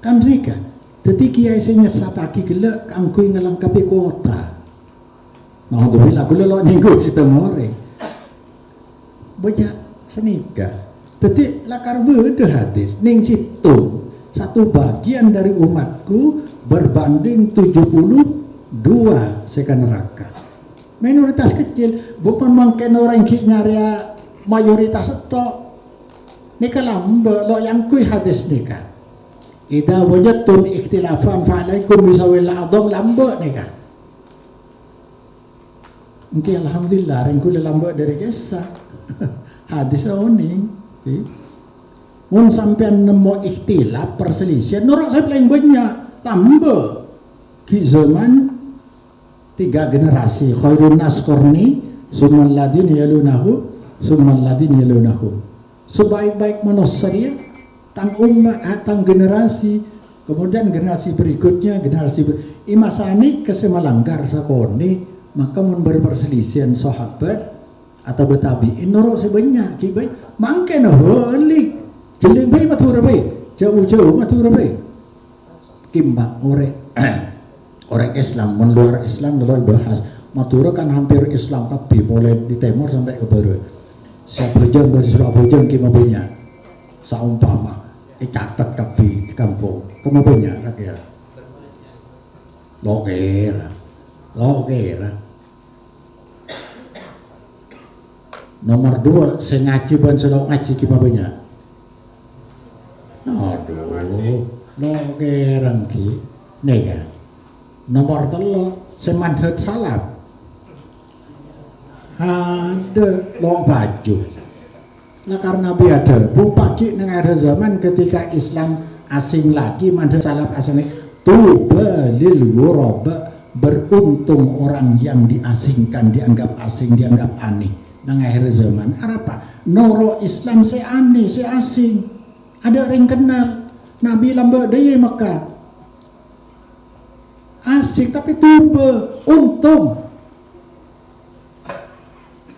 kan rika jadi kiai saya nyesataki gila kangkui ngelengkapi kuota nah aku bilang aku lo nyinggung kita more banyak senika jadi lakar beda hadis ning situ satu bagian dari umatku berbanding 72 sekan neraka minoritas kecil bukan mungkin orang ki nyari mayoritas itu nika lambe lo yang kui hadis nika idza wajadtum ikhtilafan fa'alaikum bisawil a'dham lambe nika mungkin alhamdulillah ringku lambe dari kisah hadis ini mun sampean nemu ikhtilaf perselisihan norok saya paling banyak lambe ki zaman 3 generasi khairun nas qarni summal ladina yalunahu summal ladina yalunahu sebaik-baik manusia tang umat tang generasi kemudian generasi berikutnya imasani kesemalanggar sakone maka mun berperselisihan sahabat atau betabiin norok sebanyak kibai mangke no holik jeleng bae matur bae jauh-jauh matur bae kimba orang Islam mun luar Islam lo bahas matur kan hampir Islam tapi mulai di timur sampai ke barat siapa jam bersama bojong kimba punya saumpama catat kapi di kampung kamu punya rakyat lokera nomor 2 saya ngaji ban selok ngaji kita banyak aduh lokera ki nega nomor 3 saya manhaj salaf ada lo baju lah karena biada bupati nang ada zaman ketika Islam asing lagi manhaj salaf asing tuba lil ghuraba beruntung orang yang diasingkan dianggap asing dianggap aneh nang akhir zaman apa noro Islam saya aneh saya asing ada orang kenal Nabi lamba daya Mekah asing tapi tuba untung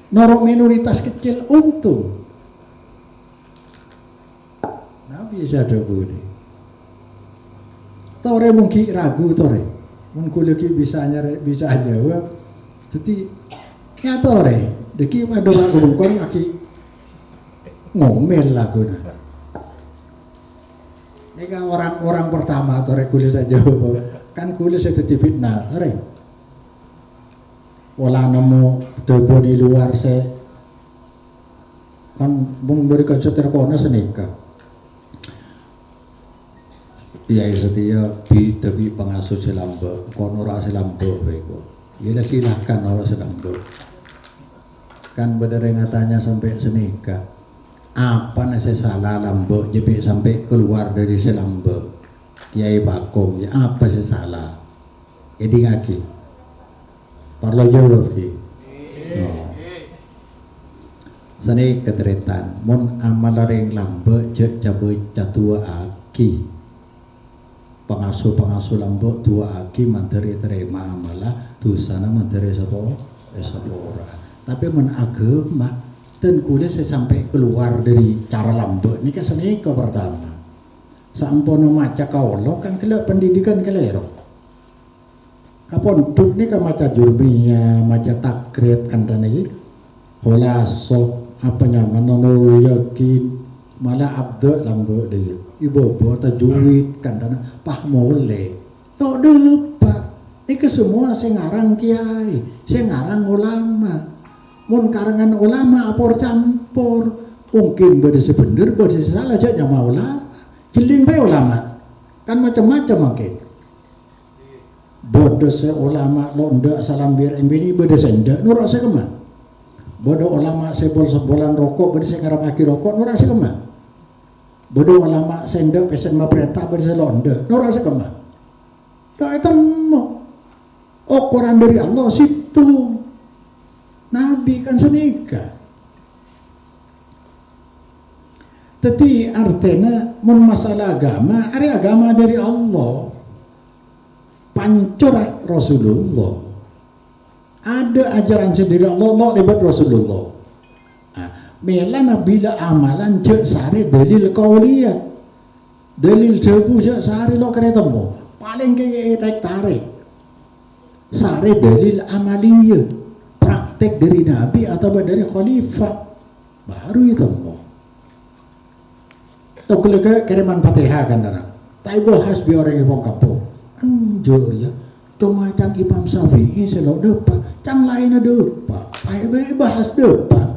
noro minoritas kecil untung Nabi ada boleh tore mungkin ragu tore mungkin lagi bisa jawab jadi Nyatore, deki ada aku bengkong aki ngomel lah guna. Ini kan orang pertama tore kulis saja, kan kulis itu fitnah, tore. Wala nemu debo di luar se, kan bung berikan seterkona senika. Iya setia bi tapi pengasuh selamba, konora selamba bego. Ia silahkan orang selamba. Kan berderingatannya sampai senika. Apa nasi salah lambo jadi sampai keluar dari selambo Kiai Bakom ya apa sih salah jadi kaki perlu jawab sih seni keteritan mon amal ring lambo cek cabai catua aki pengasuh lambo tua aki manteri terima amalah dosana manteri sepora tapi mon agama dan kuliah saya sampai keluar dari cara lambe ini kan senika pertama sampono maca kaulo kan kelak pendidikan kelero kapon tuk ni kan maca jurbinya maca takrib kan tadi holaso apa nyaman nono yakin malah abdo lambe dia ibu tajwid kan tadi pah mole no depa ini ke semua saya ngarang kiai saya ngarang ulama mun karangan ulama apor campur mungkin berde sebener berde salah aja nyama ulama jeling bae ulama kan macam-macam mungkin bodoh se ulama londa salam bir embini berde senda nurah se kemana bodoh ulama sebol-sebolan rokok berde se ngarap aki rokok nurah se kemana bodoh ulama senda pesen ma perintah berde se londa nurah se kemana tak itu mau ukuran dari Allah situ Nabi kan senika. Tetapi artinya mun masalah agama, ada agama dari Allah. Pancur Rasulullah. Ada ajaran sendiri Allah lewat Rasulullah. Melana bila amalan cek sari dalil qauliyah. Dalil jebu cek sari lo kena temu. Paling kayak tarik. Sari dalil amaliyah. Praktek dari Nabi atau dari Khalifah baru itu mau tahu kalau kiriman Fatihah kan darah tak bahas biar orang yang kapok anjur ya tu macam Imam Syafi'i selalu depan yang lain ada depan bahas depan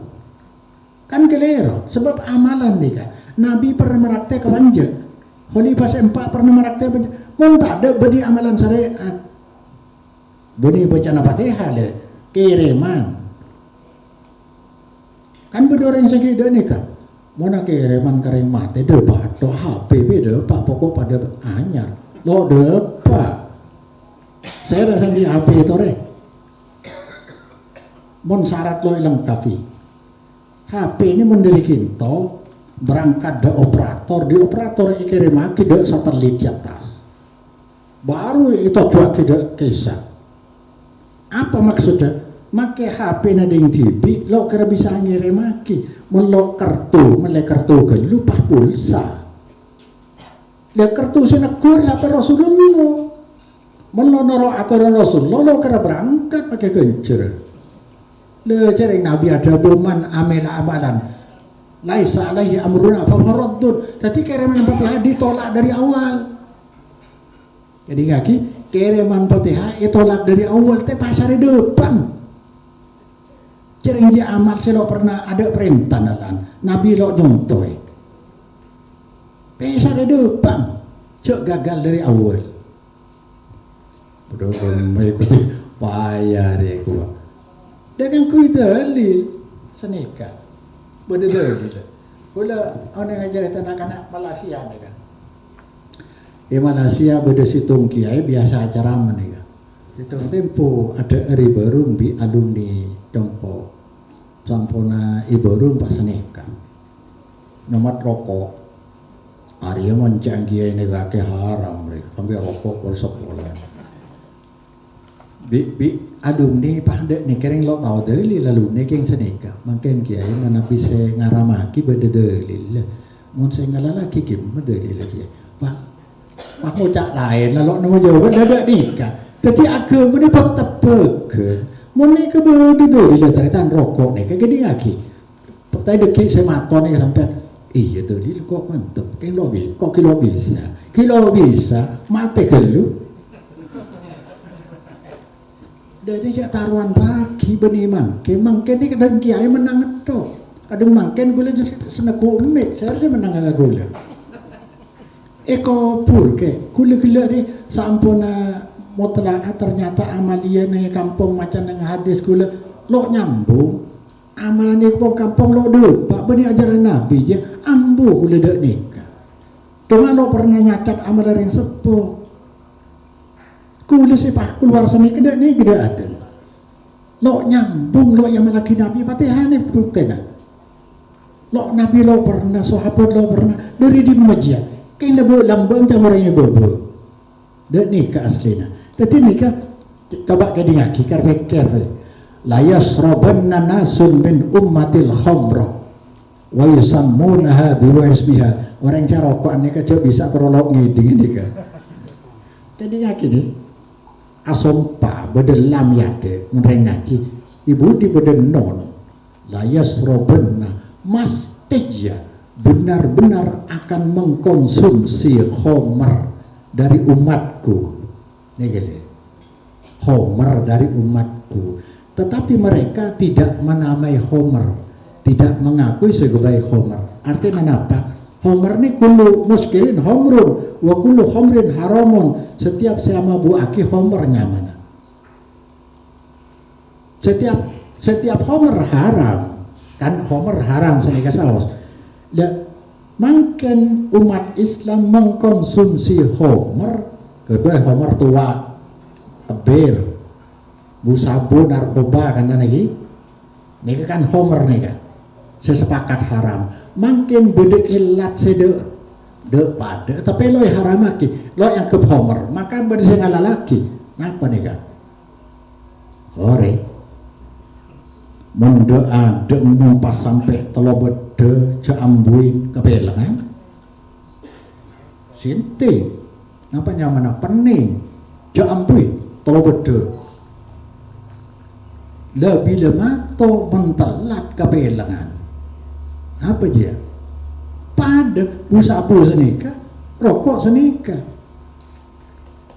kan kelero sebab amalan nih kan Nabi pernah meraktek kebanjir Khalifah sempat pernah meraktek kebanjir mau tak ada beri amalan syariat beri baca Fatihah le kiriman kan berdua yang segi dah ni kan mana kiriman kering mati debat atau HP debat pokok pada anyar lo debat saya rasa di HP itu re mon syarat lo lengkap HP ini mendiri kinto berangkat di operator kirim lagi di satelit di atas baru itu cuak tidak kisah apa maksudnya make HP na ding TV lo kira bisa ngirim maki melo kartu ke lupa pulsa le kartu sinakur atau Rasulullah melo noro aturan Rasulullah lo kira berangkat pakai kencer le cereng Nabi ada boman amela amalan laisa alaihi amruna fa maraddun tadi kiriman Fatihah ditolak dari awal jadi kaki kiriman Fatihah ditolak dari awal teh pasar depan cereng dia amal selo pernah ada perintah nalan Nabi lo nyontoi pasar depan cek gagal dari awal bodoh mengikuti payah dia kuat dengan kui dalil senika bodoh dalil pula orang ajar anak-anak Malaysia ni kan di Malaysia beda situng kiai biasa acara mana kan situng tempo ada hari baru bi alumni Jompo sampuna ibarum pas senika nyomat rokok Arya mancang kiai ni kake haram mereka sampai rokok pol-sepolan bi alumni pandek ni kering lo tahu dalil lalu ni keng senika makin kiai mana bisa ngaramaki beda dalil mun saya ngalalaki gimana dalil lagi pak ngucap lain lalu nama jawaban ada nikah jadi agama ni tebak Muni ke bodi tuh di taritan rokok nih kayak gini lagi. Tadi deki saya maton nih sampai iya tuh dia kok mantep kilo bisa mati kelu. Jadi saya taruhan pagi benih mangke ini kadang kiai menang itu. Kadang mangken gula senaku umek saya harusnya menang agak gula. Eko pur ke gula nih sampuna mutlak ternyata amalia nih kampung macam yang hadis gula lo nyambung amalan di kampung lo dulu pak benih ajaran nabi je ambu gula dek nikah cuma lo pernah nyacat amalan yang sepuh gula sepak keluar seni kedek nih kedek ada lo nyambung lo yang laki nabi pati hanif buktinya lo nabi lo pernah sahabat lo pernah dari di majia kain lebo lambang camornya bobo dek nikah aslinya. Tapi nikah coba kayak dingaki karpet la yasrabanna nasun min ummatil khamra wa yusammunaha biwasmiha orang cara rokokan nikah coba bisa terolok ngiding nikah jadi ngaki nih asompa bedelam yade ngereng ngaji ibu di bedenon la yasrabanna mastijya benar-benar akan mengkonsumsi khamr dari umatku nih gini, Homer dari umatku, tetapi mereka tidak menamai Homer, tidak mengakui sebagai Homer. Artinya apa? Homer ini kullu muskirin homrun, wa kullu homrin haramun. Setiap saya mabuaki Homernya mana? Setiap Homer haram, kan Homer haram saya saus. Ya, makin umat Islam mengkonsumsi Homer. Kedua Homer tua, bir, busabu, narkoba kan lagi, ini kan Homer nih kan, sesepakat haram. Makin beda ilat sede, pada, tapi lo yang haram lagi, lo yang ke Homer, maka bersengala lagi, apa nih kan? Ore, mendoa pas sampai telo bede, ceambuin kebelangan, sinti. Napa nyaman pening jambuit tolo bede lebih lemato mentelat kebelangan apa dia pada busabu senika rokok senika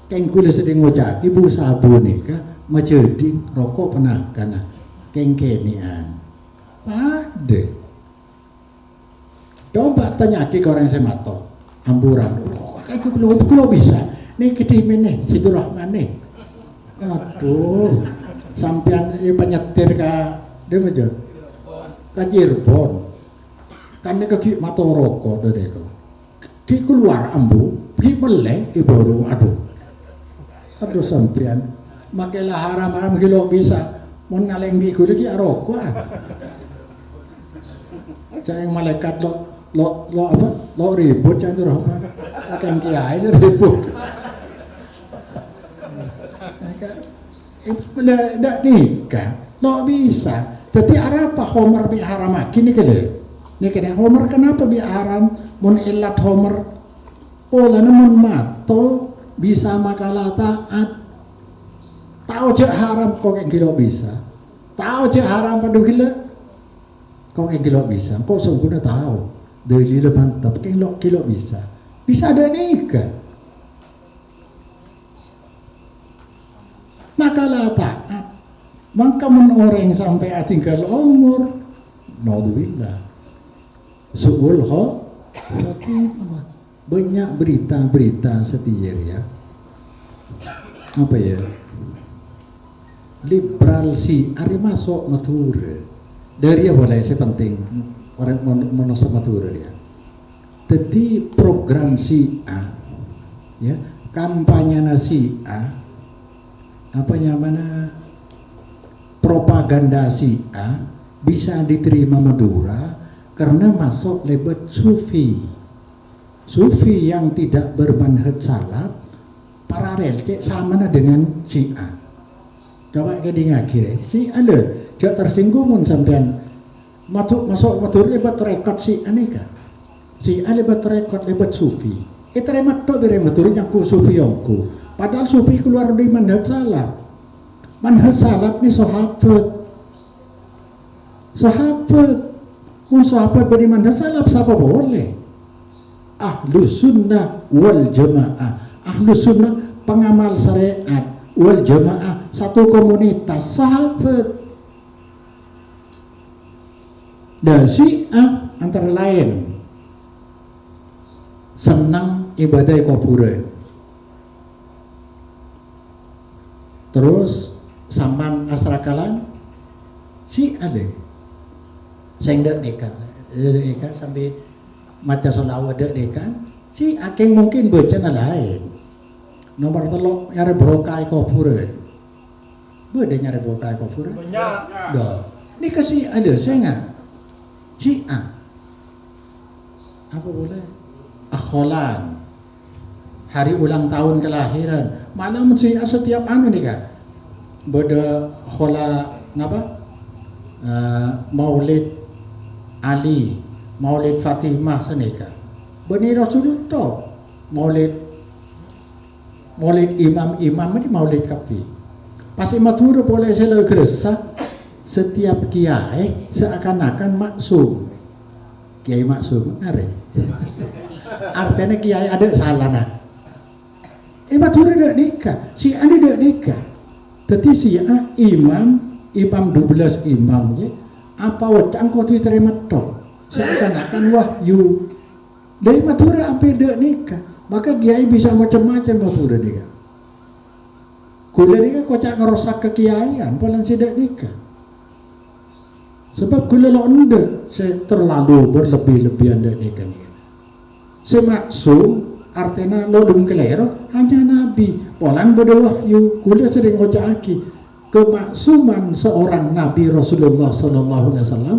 kengkule sedang ngojaki busabu nika majedi rokok pernah karena kengkenian pada coba tanya ke orang yang semato amburan itu kalau bisa nih ketimin nih Sidurrahman nih aduh sampean penyetir ka dia aja ka Cirebon kan nih kaki mata rokok dari itu ki keluar ambu ki meleh baru aduh sampean makailah haram kalau bisa mau ngaleng di kulit ki rokok saya yang malaikat lo ribut jangan Rahman akan kiai ribut itu tidak nikah lo bisa tapi apa Homer bi haram kini kede Homer kenapa bi haram mun ilat Homer pola namun mato bisa makalah taat tahu je haram kok yang kilo bisa tahu je haram pada gila kok yang kilo bisa kok sempurna tahu dari mantap kilo bisa ada nikah makalah taat maka orang sampai tinggal umur naudzubillah suul khotimah banyak berita setir ya apa ya liberal si ari masuk matura dari ya boleh saya penting orang monosok matura dia jadi program si A ya kampanye si A apa namanya propaganda si A bisa diterima Madura karena masuk lebat sufi yang tidak bermanhaj salaf paralel kayak sama dengan si A coba kayak di ngakhir si A le jangan tersinggung sampean masuk Madura lebat rekod si A nih kan si A lebat rekod lebat sufi remat tuh dari Madura yang ku sufi yongku padahal sufi keluar dari manhaj salaf Manhaj salaf ni sahabat. Sahabat beri manhaj salaf siapa boleh? Ahlus sunnah wal jamaah. Ahlus sunnah pengamal syariat, wal jamaah satu komunitas sahabat. Dan Syiah antara lain senang ibadah kuburan. Terus sampan asrakalan Syiah deh. Saya ndak dekat sampai maca solawat dekat. Si akeng mungkin bacaan lain. Nomor telok nyari berokah kuburan. Beda nyari berokah kuburan. Banyak. Dah. Ini kasih ada saya nggak? Syiah. Apa boleh? Akholan. Hari ulang tahun kelahiran. Malam Syiah setiap anu nih kan. Beda khola apa? Maulid Ali, Maulid Fatimah senika. Bani Rasulullah. Maulid imam-imam ini maulid kapi. Pas matur boleh saya geresa. Setiap kiai seakan-akan maksum. Kiai maksum, are. Artinya kiai ada salah nah. Matur ada nikah, si ada nikah. Tetapi si imam 12 imam je. Apa wacang kau diterima toh? Seakan-akan wahyu. Dari matur hampir ada nikah. Maka kiai bisa macam-macam matur nikah. Kula nikah kau cak ngerosak kekiaian, polan sidak nikah. Sebab kula lo anda saya terlalu berlebih-lebihan dan nikah. Semaksum artinya lo dum kelero hanya nabi. Polan berwahyu. Kula sering ngocaki kemaksuman seorang nabi Rasulullah sallallahu alaihi wasallam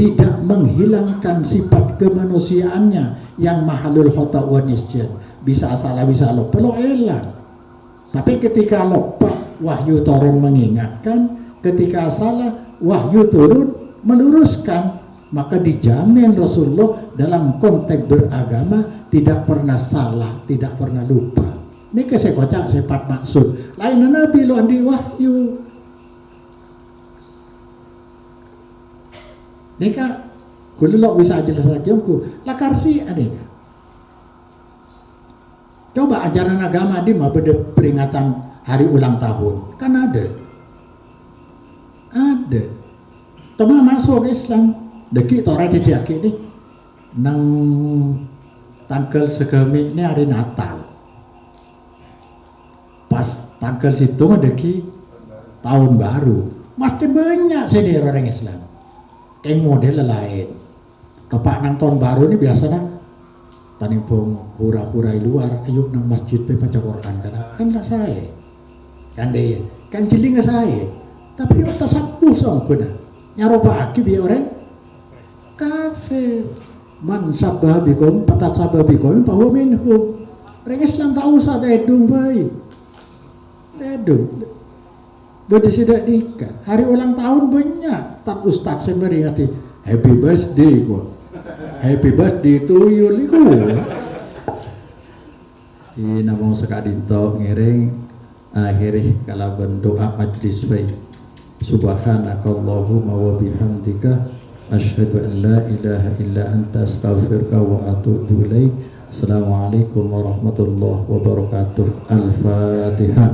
tidak menghilangkan sifat kemanusiaannya yang mahalul khata' wa nisyan. Bisa salah bisa lupa lo elang. Tapi ketika lupa wahyu turun mengingatkan, ketika salah wahyu turun meluruskan, maka dijamin Rasulullah dalam konteks beragama tidak pernah salah, tidak pernah lupa. Ini saya kocak sifat maksud. Lain Nabi lo andi wahyu. Ini kak, kalau lo bisa jelas lagi aku, lakar sih ada. Coba ajaran agama di mana peringatan hari ulang tahun, kan ada. Tama masuk ke Islam, deki tora didiaki ni, nang tanggal segami ni hari Natal. Pas tanggal situ deki tahun baru, mesti banyak sendiri orang Islam. Kayak model lain. Tepat nang tahun baru ni biasanya tanipung hura-hura luar, ayo nang masjid pe baca Quran kan lah saya. Kan dia, kan jeling saya. Tapi kita sapu song kuna. Nyaroba aki biar orang kafir. Man sabah bikum, patat sabah bikum, bahwa minhum. Orang Islam tak usah dedung baik. Dedung. Bodi sidak nikah. Hari ulang tahun banyak. Tak ustaz saya meringati. Happy birthday kok. Happy birthday to you liku. Ini namung sekadinto ngiring akhirih kalau berdoa majlis baik. Subhanakallahumma wa bihamdika asyhadu an la ilaha illa anta astaghfiruka wa atubu ilaik. Assalamualaikum warahmatullahi wabarakatuh. Al-Fatihah.